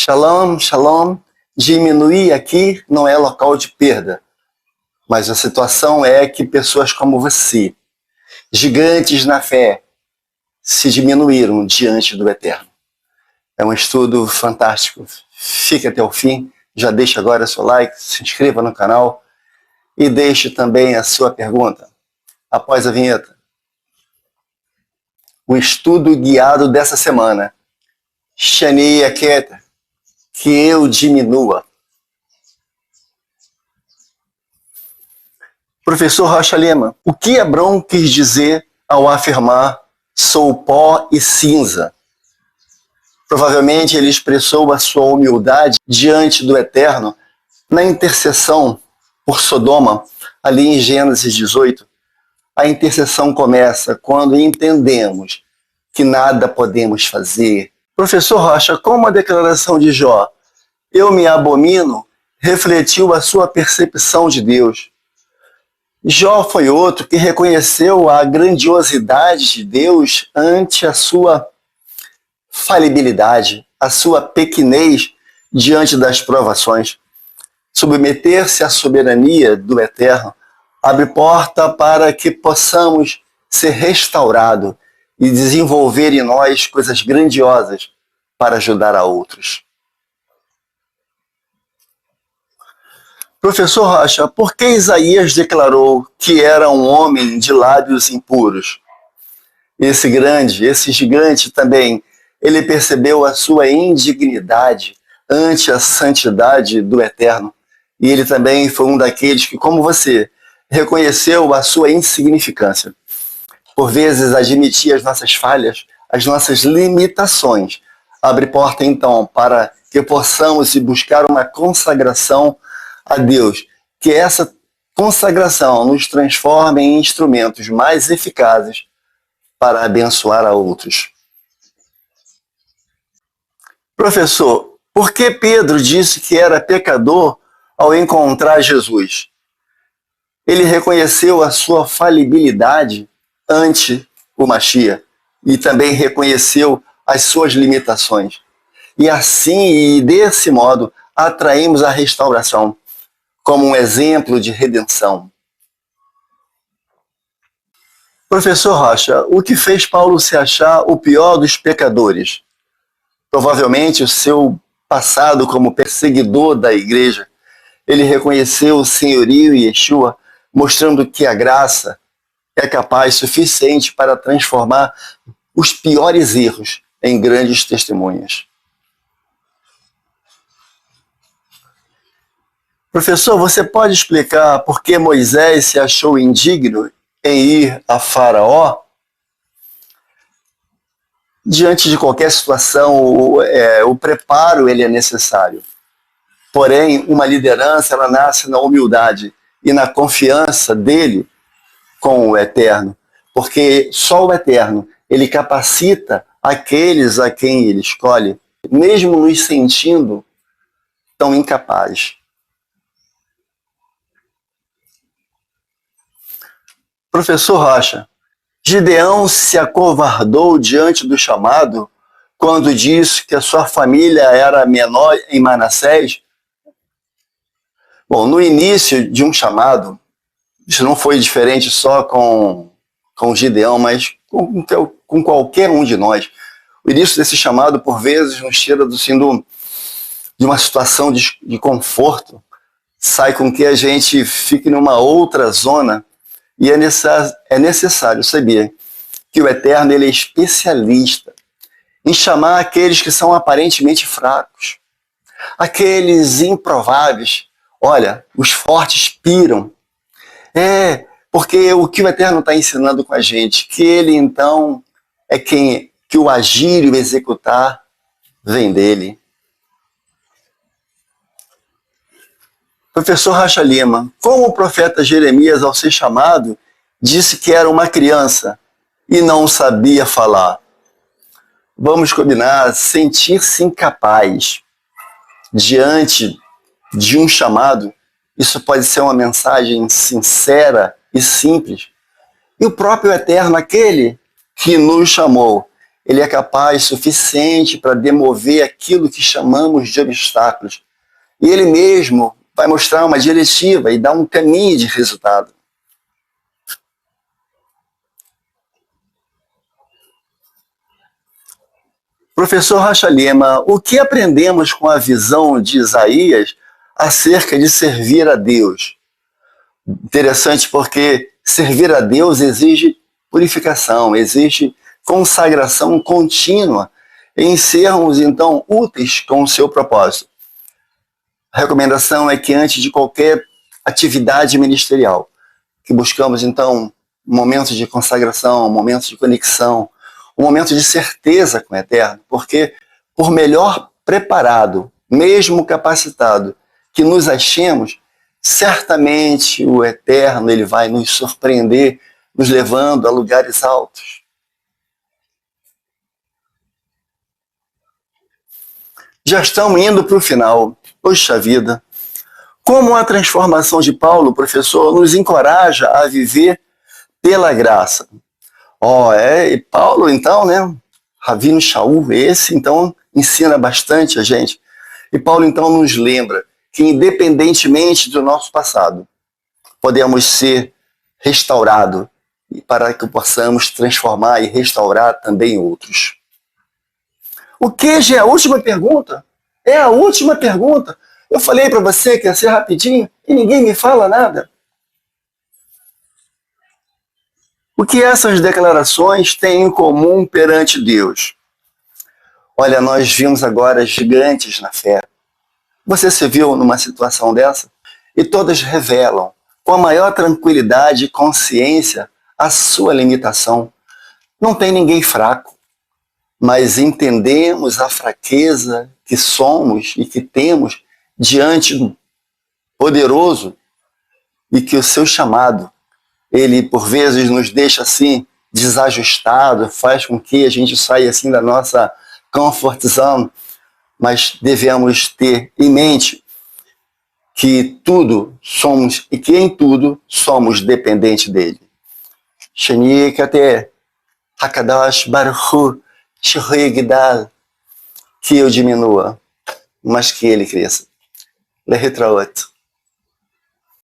Shalom, shalom. Diminuir aqui não é local de perda, mas a situação é que pessoas como você, gigantes na fé, se diminuíram diante do Eterno. É um estudo fantástico. Fique até o fim. Já deixe agora seu like, se inscreva no canal e deixe também a sua pergunta. Após a vinheta. O estudo guiado dessa semana. Shania Keter. Que eu diminua. Professor Rocha Lima, o que Abrão quis dizer ao afirmar sou pó e cinza? Provavelmente ele expressou a sua humildade diante do Eterno na intercessão por Sodoma, ali em Gênesis 18. A intercessão começa quando entendemos que nada podemos fazer. Professor Rocha, como a declaração de Jó, eu me abomino, refletiu a sua percepção de Deus. Jó foi outro que reconheceu a grandiosidade de Deus ante a sua falibilidade, a sua pequenez diante das provações. Submeter-se à soberania do Eterno abre porta para que possamos ser restaurados e desenvolver em nós coisas grandiosas para ajudar a outros. Professor Rocha, por que Isaías declarou que era um homem de lábios impuros? Esse gigante também, ele percebeu a sua indignidade ante a santidade do Eterno. E ele também foi um daqueles que, como você, reconheceu a sua insignificância. Por vezes, admitir as nossas falhas, as nossas limitações, abre porta, então, para que possamos buscar uma consagração a Deus, que essa consagração nos transforme em instrumentos mais eficazes para abençoar a outros. Professor, por que Pedro disse que era pecador ao encontrar Jesus? Ele reconheceu a sua falibilidade ante o Mashiach e também reconheceu as suas limitações. E assim, e desse modo, atraímos a restauração como um exemplo de redenção. Professor Rocha, o que fez Paulo se achar o pior dos pecadores? Provavelmente o seu passado como perseguidor da igreja. Ele reconheceu o senhorio e Yeshua, mostrando que a graça é capaz suficiente para transformar os piores erros em grandes testemunhas. Professor, você pode explicar por que Moisés se achou indigno em ir a Faraó? Diante de qualquer situação, o preparo ele é necessário. Porém, uma liderança ela nasce na humildade e na confiança dele com o Eterno. Porque só o Eterno, ele capacita aqueles a quem ele escolhe, mesmo nos sentindo tão incapazes. Professor Rocha, Gideão se acovardou diante do chamado quando disse que a sua família era menor em Manassés? Bom, no início de um chamado, isso não foi diferente só com Gideão, mas com qualquer um de nós. O início desse chamado, por vezes, nos tira de uma situação de conforto, sai com que a gente fique numa outra zona. E é necessário saber que o Eterno ele é especialista em chamar aqueles que são aparentemente fracos, aqueles improváveis. Olha, os fortes piram. Porque o que o Eterno está ensinando com a gente, que ele então é que o agir e o executar vem dele. Professor Rocha Lima, como o profeta Jeremias, ao ser chamado, disse que era uma criança e não sabia falar? Vamos combinar, sentir-se incapaz diante de um chamado, isso pode ser uma mensagem sincera e simples. E o próprio Eterno, aquele que nos chamou, ele é capaz suficiente para demover aquilo que chamamos de obstáculos. E ele mesmo vai mostrar uma diretiva e dar um caminho de resultado. Professor Rocha Lima, o que aprendemos com a visão de Isaías acerca de servir a Deus? Interessante porque servir a Deus exige purificação, exige consagração contínua em sermos, então, úteis com o seu propósito. A recomendação é que antes de qualquer atividade ministerial, que buscamos, então, um momento de consagração, um momento de conexão, um momento de certeza com o Eterno, porque por melhor preparado, mesmo capacitado, que nos achemos, certamente o Eterno ele vai nos surpreender, nos levando a lugares altos. Já estamos indo para o final. Poxa vida! Como a transformação de Paulo, professor, nos encoraja a viver pela graça. E Paulo, então, né? Ravino Shaul, esse, então, ensina bastante a gente. E Paulo, então, nos lembra que, independentemente do nosso passado, podemos ser restaurados para que possamos transformar e restaurar também outros. O que, já é a última pergunta? É a última pergunta. Eu falei para você que ia ser rapidinho e ninguém me fala nada. O que essas declarações têm em comum perante Deus? Olha, nós vimos agora gigantes na fé. Você se viu numa situação dessa? E todas revelam, com a maior tranquilidade e consciência, a sua limitação. Não tem ninguém fraco, mas entendemos a fraqueza que somos e que temos diante do poderoso e que o seu chamado ele por vezes nos deixa assim desajustado, faz com que a gente saia assim da nossa comfort zone, mas devemos ter em mente que tudo somos e que em tudo somos dependentes dele. Shani Kate Hakadash Baruch Shurigdal, que eu diminua, mas que ele cresça. Lehitraot.